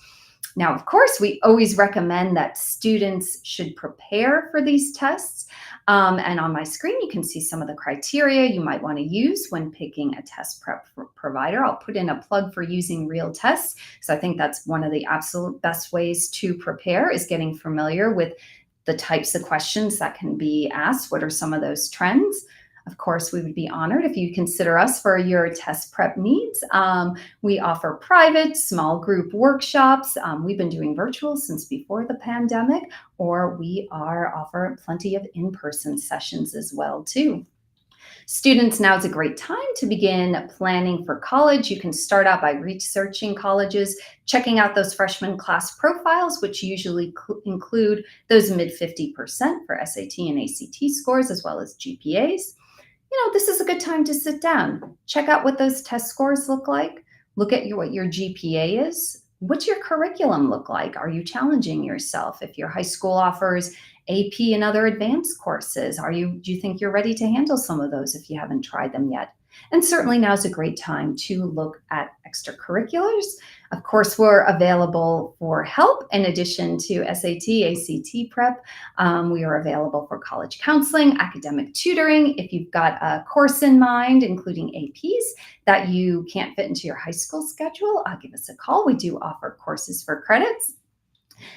Now, of course, we always recommend that students should prepare for these tests. And on my screen, you can see some of the criteria you might want to use when picking a test prep provider. I'll put in a plug for using real tests. So I think that's one of the absolute best ways to prepare is getting familiar with the types of questions that can be asked. What are some of those trends? Of course, we would be honored if you consider us for your test prep needs. We offer private, small group workshops. We've been doing virtual since before the pandemic, or we offer plenty of in-person sessions as well, too. Students, now is a great time to begin planning for college. You can start out by researching colleges, checking out those freshman class profiles, which usually include those mid 50% for SAT and ACT scores, as well as GPAs. This is a good time to sit down, check out what those test scores look like, look at what your GPA is. What's your curriculum look like? Are you challenging yourself? If your high school offers AP and other advanced courses, do you think you're ready to handle some of those if you haven't tried them yet? And certainly now is a great time to look at extracurriculars. Of course, we're available for help in addition to SAT, ACT prep. We are available for college counseling, academic tutoring. If you've got a course in mind, including APs, that you can't fit into your high school schedule, give us a call. We do offer courses for credits.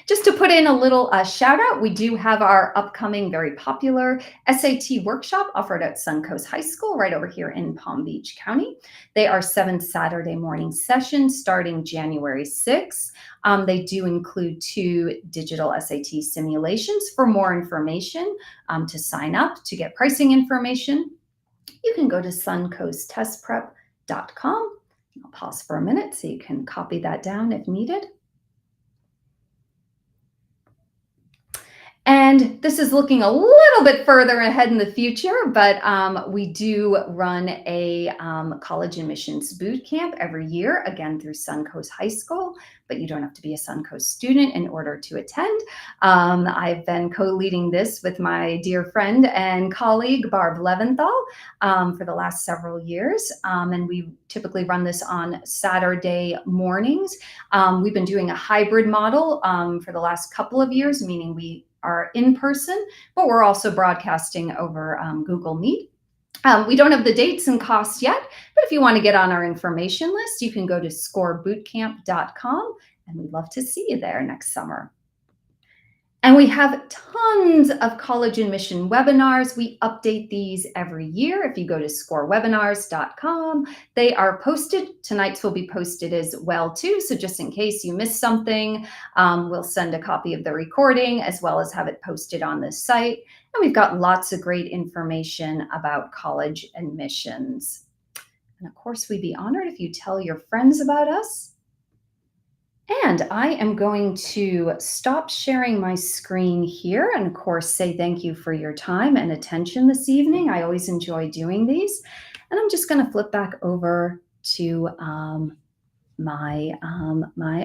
Just to put in a little shout out, we do have our upcoming very popular SAT workshop offered at Suncoast High School right over here in Palm Beach County. They are 7 Saturday morning sessions starting January 6th. They do include 2 digital SAT simulations. For more information, to sign up, to get pricing information, you can go to suncoasttestprep.com. I'll pause for a minute so you can copy that down if needed. And this is looking a little bit further ahead in the future, but we do run a college admissions boot camp every year, again through Suncoast High School, but you don't have to be a Suncoast student in order to attend. I've been co-leading this with my dear friend and colleague, Barb Leventhal, for the last several years. And we typically run this on Saturday mornings. We've been doing a hybrid model for the last couple of years, meaning we are in person, but we're also broadcasting over Google Meet. We don't have the dates and costs yet, but if you want to get on our information list, you can go to scorebootcamp.com, and we'd love to see you there next summer. And we have tons of college admission webinars. We update these every year. If you go to scorewebinars.com, they are posted. Tonight's will be posted as well, too. So just in case you missed something, we'll send a copy of the recording as well as have it posted on this site. And we've got lots of great information about college admissions. And of course, we'd be honored if you tell your friends about us. And I am going to stop sharing my screen here and, of course, say thank you for your time and attention this evening. I always enjoy doing these. And I'm just going to flip back over to my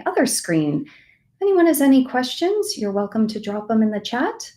other screen. If anyone has any questions, you're welcome to drop them in the chat.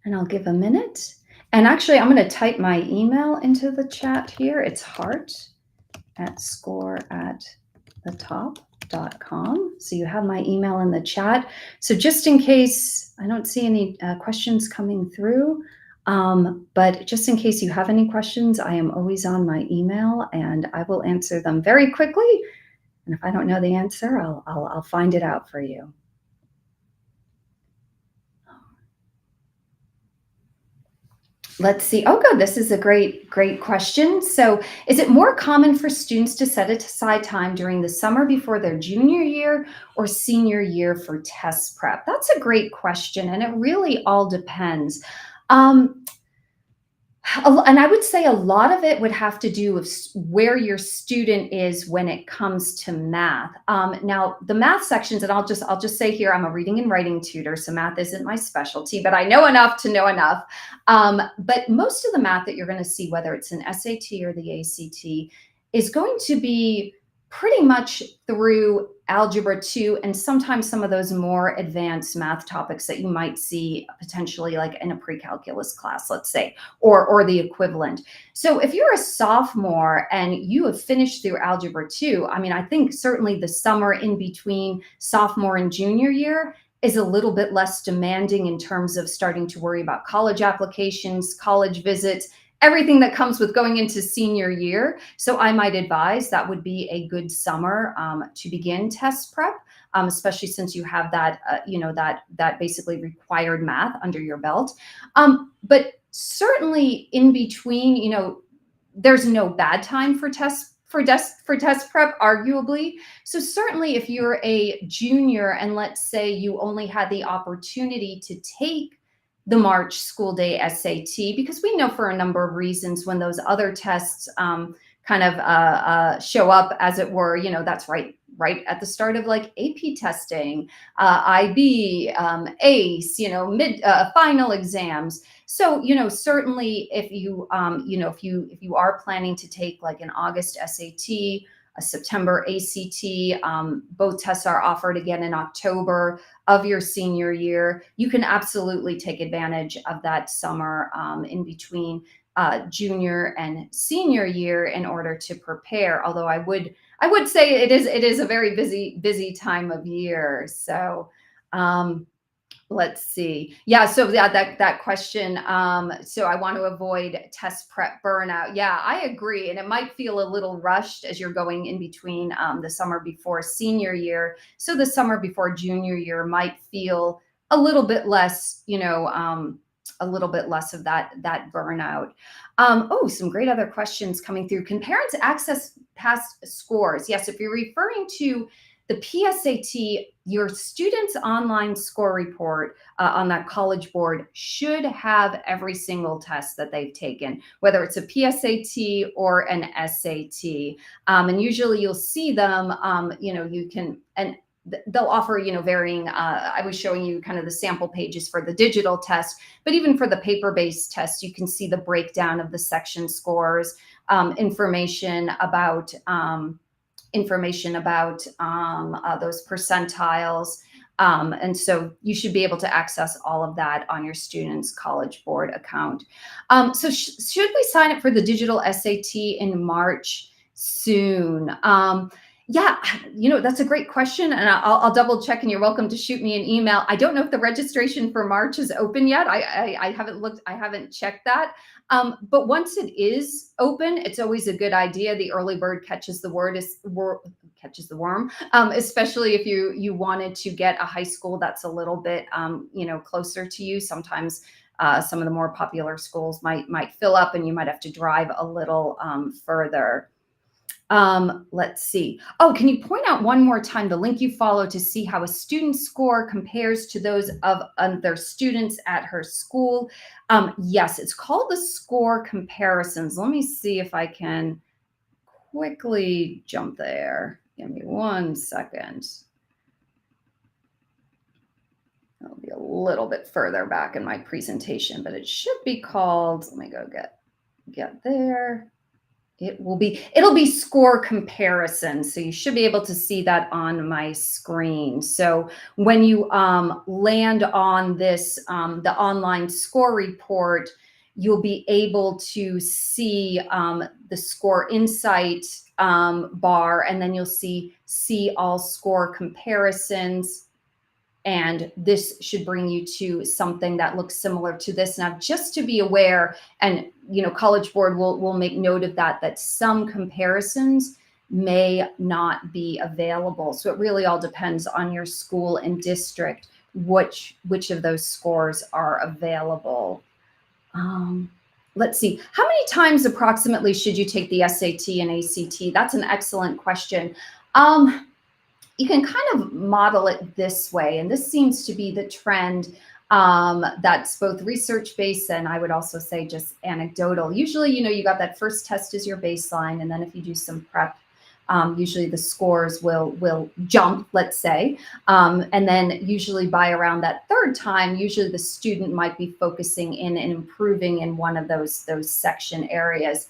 And I'll give a minute. And actually, I'm going to type my email into the chat here. It's heart@score@thetop.com. So you have my email in the chat. So just in case, I don't see any questions coming through, but just in case you have any questions, I am always on my email and I will answer them very quickly. And if I don't know the answer, I'll find it out for you. Let's see. Oh, good. This is a great question. So, is it more common for students to set aside time during the summer before their junior year or senior year for test prep? That's a great question, and it really all depends. Um, and I would say a lot of it would have to do with where your student is when it comes to math. Now, the math sections, and I'll just say here, I'm a reading and writing tutor, so math isn't my specialty, but I know enough to know enough. But most of the math that you're going to see, whether it's an SAT or the ACT, is going to be pretty much through algebra 2 and sometimes some of those more advanced math topics that you might see potentially like in a pre-calculus class, let's say, or the equivalent. So if you're a sophomore and you have finished through algebra 2, I mean, I think certainly the summer in between sophomore and junior year is a little bit less demanding in terms of starting to worry about college applications, college visits, everything that comes with going into senior year. So I might advise that would be a good summer to begin test prep, especially since you have that, that basically required math under your belt. But certainly in between, there's no bad time for test prep, arguably. So certainly if you're a junior and let's say you only had the opportunity to take the March school day SAT, because we know for a number of reasons when those other tests show up, as it were, that's right at the start of like AP testing, IB, ACE, mid final exams. So, certainly if you, if you are planning to take like an August SAT, a September ACT, both tests are offered again in October of your senior year. You can absolutely take advantage of that summer in between junior and senior year in order to prepare. Although I would say it is a very busy time of year. So let's see. Yeah, so yeah, that question. So I want to avoid test prep burnout. Yeah, I agree. And it might feel a little rushed as you're going in between the summer before senior year. So the summer before junior year might feel a little bit less, a little bit less of that burnout. Oh, some great other questions coming through. Can parents access past scores? Yes, if you're referring to the PSAT, your student's online score report on that College Board should have every single test that they've taken, whether it's a PSAT or an SAT. And usually you'll see them, you can, and they'll offer, varying, I was showing you kind of the sample pages for the digital test, but even for the paper-based test, you can see the breakdown of the section scores, information about those percentiles. And so you should be able to access all of that on your student's College Board account. So should we sign up for the digital SAT in March soon? Yeah, that's a great question. And I'll double check and you're welcome to shoot me an email. I don't know if the registration for March is open yet. I haven't looked, I haven't checked that. But once it is open, it's always a good idea. The early bird catches the catches the worm, especially if you wanted to get a high school that's a little bit, closer to you. Sometimes some of the more popular schools might fill up and you might have to drive a little further. Let's see. Oh, can you point out one more time the link you follow to see how a student's score compares to those of other students at her school? Yes, it's called the score comparisons. Let me see if I can quickly jump there. Give me 1 second. I'll be a little bit further back in my presentation, but it should be called, let me go get there. It'll be score comparison. So you should be able to see that on my screen. So when you land on this, the online score report, you'll be able to see the score insight bar, and then you'll see all score comparisons. And this should bring you to something that looks similar to this. Now, just to be aware, and College Board will make note of that some comparisons may not be available. So it really all depends on your school and district, which of those scores are available. Let's see. How many times approximately should you take the SAT and ACT? That's an excellent question. Um, you can kind of model it this way, and this seems to be the trend that's both research based and I would also say just anecdotal. Usually, you got that first test as your baseline, and then if you do some prep, usually the scores will jump, let's say, and then usually by around that third time, usually the student might be focusing in and improving in one of those section areas.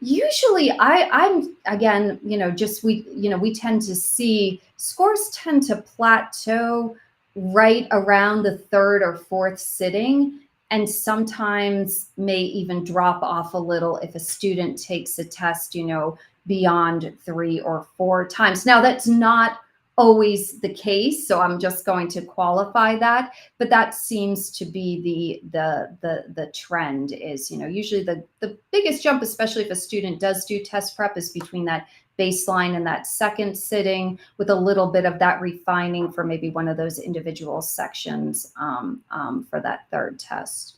Usually I'm again, just we tend to see scores tend to plateau right around the third or fourth sitting, and sometimes may even drop off a little if a student takes a test, beyond 3 or 4 times. Now that's not always the case, so I'm just going to qualify that, but that seems to be the trend is, usually the biggest jump, especially if a student does do test prep, is between that baseline and that second sitting, with a little bit of that refining for maybe one of those individual sections for that third test.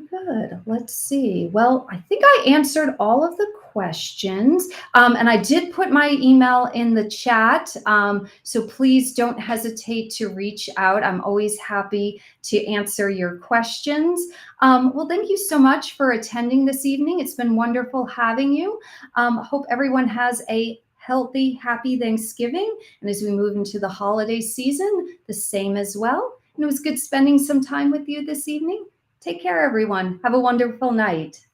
Good. Let's see. Well, I think I answered all of the questions. And I did put my email in the chat. So please don't hesitate to reach out. I'm always happy to answer your questions. Well, thank you so much for attending this evening. It's been wonderful having you. Hope everyone has a healthy, happy Thanksgiving. And as we move into the holiday season, the same as well. And it was good spending some time with you this evening. Take care, everyone. Have a wonderful night.